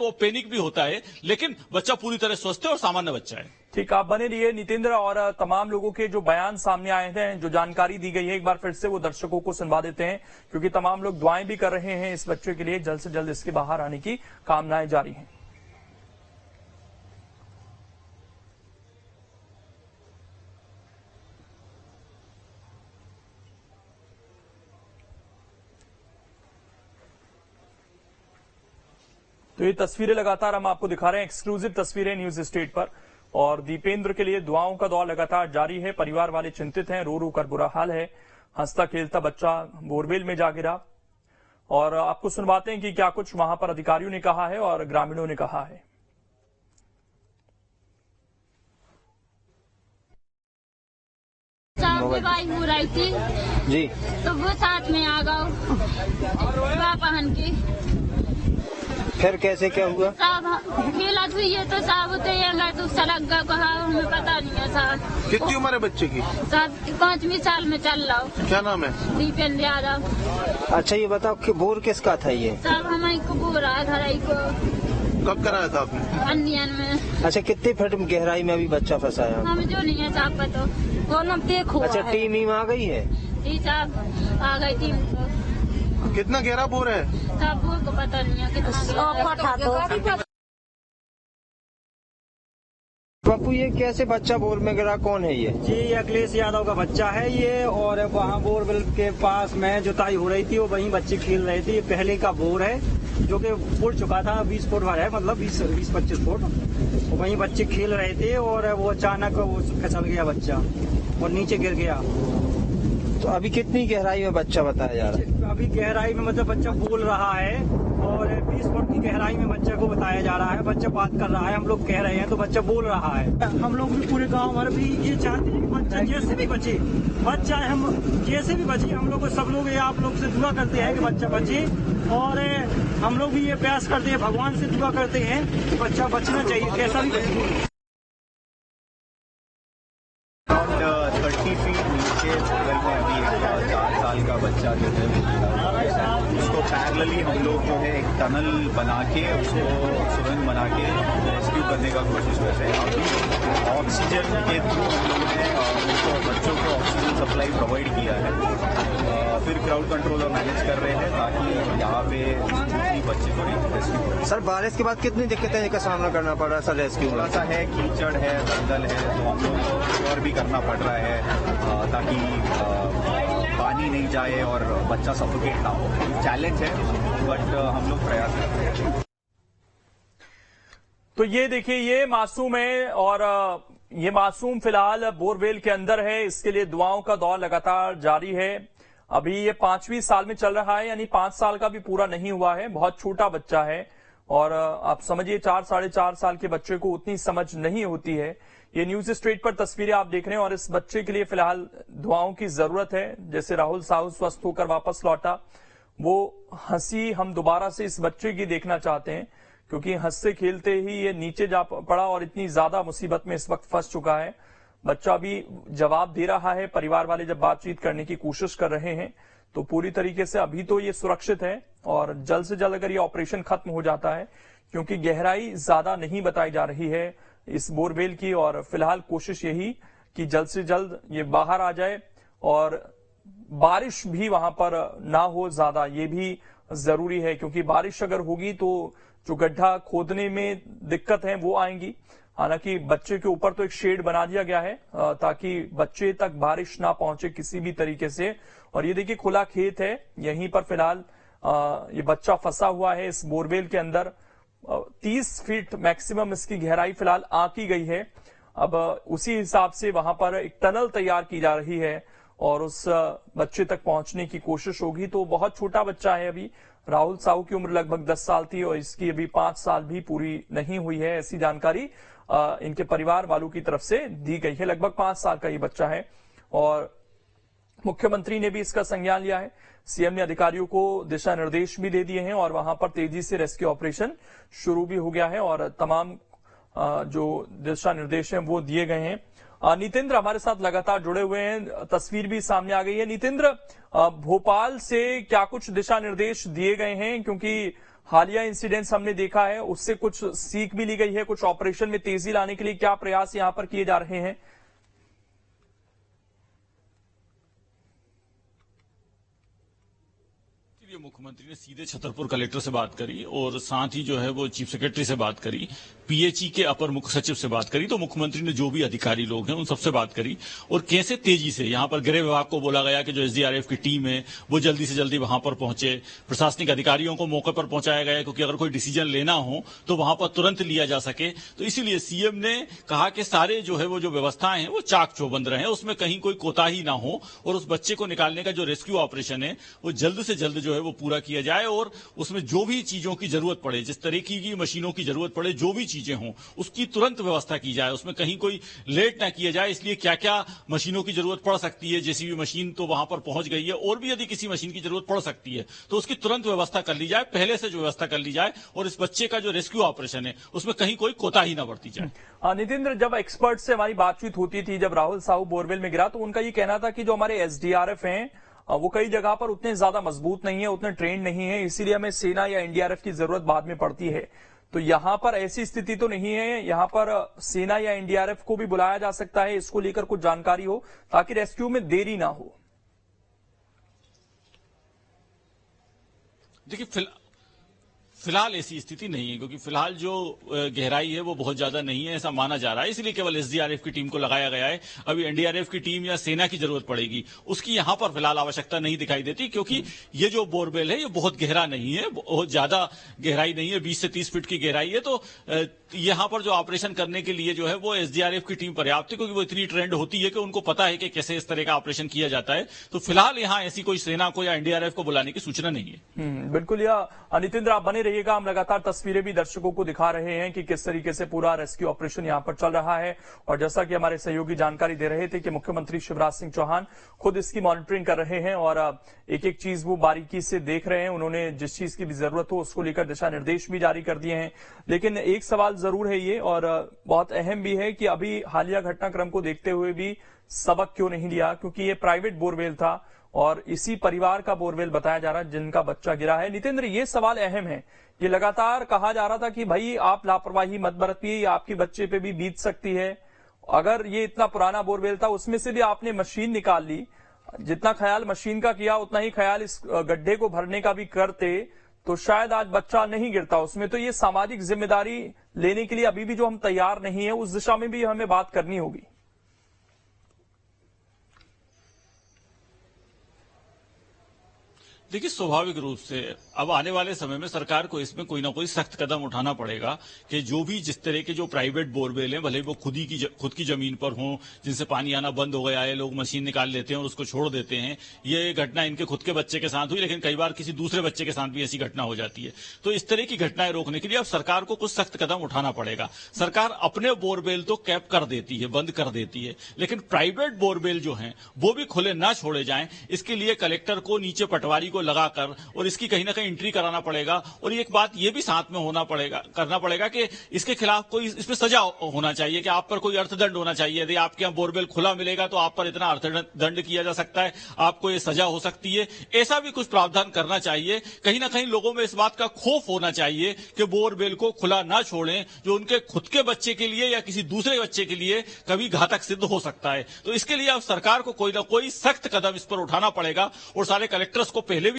वो पैनिक भी होता है, लेकिन बच्चा पूरी तरह स्वस्थ है और सामान्य बच्चा है। ठीक, आप बने रहिए नितेंद्र, और तमाम लोगों के जो बयान सामने आए हैं, जो जानकारी दी गई है, एक बार फिर से वो दर्शकों को सुनवा देते हैं, क्योंकि तमाम लोग दुआएं भी कर रहे हैं इस बच्चे के लिए, जल्द से जल्द इसके बाहर आने की कामनाएं जारी हैं। तो ये तस्वीरें लगातार हम आपको दिखा रहे हैं, एक्सक्लूसिव तस्वीरें न्यूज स्टेट पर। और दीपेंद्र के लिए दुआओं का दौर लगातार जारी है। परिवार वाले चिंतित हैं, रो रो कर बुरा हाल है। हंसता खेलता बच्चा बोरवेल में जा गिरा। और आपको सुनवाते हैं कि क्या कुछ वहां पर अधिकारियों ने कहा है और ग्रामीणों ने कहा है। हो रही थी जी, तो वो साथ में आ गए पहन के। फिर कैसे क्या हुआ? साहब खेला तो ये तो साहब तो सड़क का कहा, हमें पता नहीं है साहब। कितनी उम्र है बच्चे की? साहब 5वीं साल में चल रहा हूँ। क्या नाम है? दीपेंद्र यादव। अच्छा, ये बताओ कि बोर किसका था ये? साहब हमारे को बोल रहा था को। कब कराया था आपने? अंडियन में। अच्छा, कितने फीट गहराई में अभी बच्चा फंसा है? हम जो नहीं है साहब पता वो न देखो। अच्छा, टीम ही आ गई है? जी साहब आ गई टीम को। कितना गहरा बोर है? साहब बोर को पता नहीं है कितना। बापू, ये कैसे बच्चा बोर में गिरा? कौन है ये? जी, अखिलेश यादव का बच्चा है ये। और वहाँ बोरवेल के पास में जुताई हो रही थी, वो वहीं बच्चे खेल रहे थे। ये पहले का बोर है जो कि फुट चुका था, 20 फुट भर है, मतलब 20-25 फुट। वहीं बच्चे खेल रहे थे और वो अचानक वो फिसल गया बच्चा और नीचे गिर गया। तो अभी कितनी गहराई में बच्चा बताया जा रहा है? अभी गहराई में मतलब बच्चा बोल रहा है और 20 फुट की गहराई में बच्चे को बताया जा रहा है। बच्चा बात कर रहा है, हम लोग कह रहे हैं तो बच्चा बोल रहा है। हम लोग भी पूरे गांव भर भी ये चाहते हैं कि बच्चा जैसे भी बचे, बच्चा हम जैसे भी बचे, हम लोग सब लोग ये आप लोग से दुआ करते हैं कि बच्चा बचे। और हम लोग भी ये प्रयास करते हैं, भगवान से दुआ करते हैं कि बच्चा बचना चाहिए, कैसा भी बचे। 30 फीट नीचे बगल में अभी एक 4 साल का बच्चा जो है उसको पैरेलली हम लोग जो है एक टनल बना के उसको सुरंग बना के रेस्क्यू करने का कोशिश कर रहे हैं। अभी ऑक्सीजन के थ्रू हम लोगों ने उनको बच्चों को ऑक्सीजन सप्लाई प्रोवाइड किया है। फिर क्राउड कंट्रोल मैनेज कर रहे हैं ताकि यहाँ पे बच्चे को रेस्क्यू करें। सर, बारिश के बाद कितनी दिक्कतें का सामना करना पड़ रहा है सर रेस्क्यू में? ऐसा है, कीचड़ है, दलदल है, तो हम लोग को और भी करना पड़ रहा है ताकि पानी नहीं जाए और बच्चा सफोकेट ना हो। चैलेंज है, बट हम लोग प्रयास कर रहे हैं। तो ये देखिए, ये मासूम है और ये मासूम फिलहाल बोरवेल के अंदर है। इसके लिए दुआओं का दौर लगातार जारी है। अभी ये 5वीं साल में चल रहा है, यानी 5 साल का भी पूरा नहीं हुआ है। बहुत छोटा बच्चा है और आप समझिए 4-4.5 साल के बच्चे को उतनी समझ नहीं होती है। ये न्यूज स्ट्रीट पर तस्वीरें आप देख रहे हैं और इस बच्चे के लिए फिलहाल दुआओं की जरूरत है। जैसे राहुल साहू स्वस्थ होकर वापस लौटा, वो हंसी हम दोबारा से इस बच्चे की देखना चाहते हैं, क्योंकि हंसते खेलते ही ये नीचे जा पड़ा और इतनी ज्यादा मुसीबत में इस वक्त फंस चुका है। बच्चा भी जवाब दे रहा है। परिवार वाले जब बातचीत करने की कोशिश कर रहे हैं तो पूरी तरीके से अभी तो ये सुरक्षित है और जल्द से जल्द अगर ये ऑपरेशन खत्म हो जाता है, क्योंकि गहराई ज्यादा नहीं बताई जा रही है इस बोरवेल की, और फिलहाल कोशिश यही कि जल्द से जल्द ये बाहर आ जाए और बारिश भी वहां पर ना हो ज्यादा, ये भी जरूरी है, क्योंकि बारिश अगर होगी तो जो गड्ढा खोदने में दिक्कत है वो आएंगी। हालांकि बच्चे के ऊपर तो एक शेड बना दिया गया है ताकि बच्चे तक बारिश ना पहुंचे किसी भी तरीके से। और ये देखिए खुला खेत है, यहीं पर फिलहाल ये बच्चा फंसा हुआ है इस बोरवेल के अंदर। 30 फीट मैक्सिमम इसकी गहराई फिलहाल आंकी गई है। अब उसी हिसाब से वहां पर एक टनल तैयार की जा रही है और उस बच्चे तक पहुंचने की कोशिश होगी। तो बहुत छोटा बच्चा है अभी। राहुल साहू की उम्र लगभग 10 साल थी और इसकी अभी 5 साल भी पूरी नहीं हुई है, ऐसी जानकारी इनके परिवार वालों की तरफ से दी गई है। लगभग 5 साल का ये बच्चा है और मुख्यमंत्री ने भी इसका संज्ञान लिया है। सीएम ने अधिकारियों को दिशा निर्देश भी दे दिए हैं और वहां पर तेजी से रेस्क्यू ऑपरेशन शुरू भी हो गया है और तमाम जो दिशा निर्देश हैं वो दिए गए हैं। नितेंद्र हमारे साथ लगातार जुड़े हुए हैं, तस्वीर भी सामने आ गई है। नितेंद्र, भोपाल से क्या कुछ दिशा निर्देश दिए गए हैं, क्योंकि हालिया इंसिडेंट्स हमने देखा है, उससे कुछ सीख भी ली गई है, कुछ ऑपरेशन में तेजी लाने के लिए क्या प्रयास यहां पर किए जा रहे हैं? मुख्यमंत्री ने सीधे छतरपुर कलेक्टर से बात करी और साथ ही जो है वो चीफ सेक्रेटरी से बात करी, पीएचई के अपर मुख्य सचिव से बात करी। तो मुख्यमंत्री ने जो भी अधिकारी लोग हैं उन सबसे बात करी और कैसे तेजी से यहां पर गृह विभाग को बोला गया कि जो एसडीआरएफ की टीम है वो जल्दी से जल्दी वहां पर पहुंचे, प्रशासनिक अधिकारियों को मौके पर पहुंचाया गया क्योंकि अगर कोई डिसीजन लेना हो तो वहां पर तुरंत लिया जा सके। तो इसीलिए सीएम ने कहा कि सारे जो है वो जो व्यवस्थाएं हैं वो चाक चौबंद रहे, उसमें कहीं कोई कोताही ना हो और उस बच्चे को निकालने का जो रेस्क्यू ऑपरेशन है वो जल्द से जल्द जो है वो पूरा किया जाए और उसमें जो भी चीजों की जरूरत पड़े, जिस तरीके की मशीनों की जरूरत पड़े, जो भी चीजें हों उसकी तुरंत व्यवस्था की जाए, उसमें कहीं कोई लेट ना किया जाए। इसलिए क्या क्या मशीनों की जरूरत पड़ सकती है, जेसीबी मशीन तो वहां पर पहुंच गई है, और भी यदि किसी मशीन की जरूरत पड़ सकती है तो उसकी तुरंत व्यवस्था कर ली जाए, पहले से जो व्यवस्था कर ली जाए और इस बच्चे का जो रेस्क्यू ऑपरेशन है उसमें कहीं कोई कोताही ना बरती जाए। नितेंद्र, जब एक्सपर्ट से हमारी बातचीत होती थी, जब राहुल साहू बोरवेल में गिरा तो उनका ये कहना था कि जो हमारे एसडीआरएफ हैं वो कई जगह पर उतने ज्यादा मजबूत नहीं है, उतने ट्रेंड नहीं है, इसीलिए हमें सेना या एनडीआरएफ की जरूरत बाद में पड़ती है। तो यहां पर ऐसी स्थिति तो नहीं है, यहां पर सेना या एनडीआरएफ को भी बुलाया जा सकता है, इसको लेकर कुछ जानकारी हो ताकि रेस्क्यू में देरी ना हो। देखिए फिलहाल ऐसी स्थिति नहीं है क्योंकि फिलहाल जो गहराई है वो बहुत ज्यादा नहीं है ऐसा माना जा रहा है, इसलिए केवल एसडीआरएफ की टीम को लगाया गया है। अभी एनडीआरएफ की टीम या सेना की जरूरत पड़ेगी, उसकी यहां पर फिलहाल आवश्यकता नहीं दिखाई देती क्योंकि ये जो बोरवेल है ये बहुत गहरा नहीं है, बहुत ज्यादा गहराई नहीं है, 20 से 30 फीट की गहराई है। तो यहां पर जो ऑपरेशन करने के लिए जो है वो एसडीआरएफ की टीम पर्याप्त है क्योंकि वो इतनी ट्रेंड होती है कि उनको पता है कि कैसे इस तरह का ऑपरेशन किया जाता है। तो फिलहाल यहां ऐसी कोई सेना को या एनडीआरएफ को बुलाने की सूचना नहीं है। बिल्कुल, या नितेंद्र आप बने रहिएगा, हम लगातार तस्वीरें भी दर्शकों को दिखा रहे हैं कि किस तरीके से पूरा रेस्क्यू ऑपरेशन यहां पर चल रहा है। और जैसा कि हमारे सहयोगी जानकारी दे रहे थे कि मुख्यमंत्री शिवराज सिंह चौहान खुद इसकी मॉनिटरिंग कर रहे हैं और एक एक चीज वो बारीकी से देख रहे हैं। उन्होंने जिस चीज की भी जरूरत हो उसको लेकर दिशा निर्देश भी जारी कर दिए हैं। लेकिन एक सवाल जरूर है ये, और बहुत अहम भी है, कि अभी हालिया घटनाक्रम को देखते हुए भी सबक क्यों नहीं लिया, क्योंकि ये प्राइवेट बोरवेल था और इसी परिवार का बोरवेल बताया जा रहा है जिनका बच्चा गिरा है। नितेंद्र, ये सवाल अहम है, ये लगातार कहा जा रहा था कि भाई आप लापरवाही मत बरतिए, आपके बच्चे पे भी बीत सकती है। अगर ये इतना पुराना बोरवेल था, उसमें से भी आपने मशीन निकाल ली, जितना ख्याल मशीन का किया उतना ही ख्याल इस गड्ढे को भरने का भी करते तो शायद आज बच्चा नहीं गिरता उसमें। तो ये सामाजिक जिम्मेदारी लेने के लिए अभी भी जो हम तैयार नहीं है, उस दिशा में भी हमें बात करनी होगी। देखिए, स्वाभाविक रूप से अब आने वाले समय में सरकार को इसमें कोई ना कोई सख्त कदम उठाना पड़ेगा कि जो भी जिस तरह के जो प्राइवेट बोरवेल हैं, भले वो खुद की जमीन पर हों, जिनसे पानी आना बंद हो गया है, लोग मशीन निकाल लेते हैं और उसको छोड़ देते हैं। ये घटना इनके खुद के बच्चे के साथ हुई, लेकिन कई बार किसी दूसरे बच्चे के साथ भी ऐसी घटना हो जाती है। तो इस तरह की घटनाएं रोकने के लिए अब सरकार को कुछ सख्त कदम उठाना पड़ेगा। सरकार अपने बोरवेल तो कैप कर देती है, बंद कर देती है, लेकिन प्राइवेट बोरवेल जो हैं वो भी खुले ना छोड़े जाएं। इसके लिए कलेक्टर को नीचे पटवारी को लगाकर और इसकी कहीं ना कहीं एंट्री कराना पड़ेगा। और एक बात ये भी साथ में करना पड़ेगा कि इसके खिलाफ कोई इसमें सजा होना चाहिए, कि आप पर कोई अर्थदंड होना चाहिए। यदि आपके यहाँ बोरवेल खुला मिलेगा तो आप पर इतना अर्थदंड किया जा सकता है, आपको ये सजा हो सकती है। ऐसा भी कुछ प्रावधान करना चाहिए। कहीं ना कहीं लोगों में इस बात का खौफ होना चाहिए कि बोरवेल को खुला ना छोड़ें, जो उनके खुद के बच्चे के लिए या किसी दूसरे बच्चे के लिए कभी घातक सिद्ध हो सकता है। तो इसके लिए अब सरकार को कोई ना कोई सख्त कदम इस पर उठाना पड़ेगा। और सारे कलेक्टर्स को पहले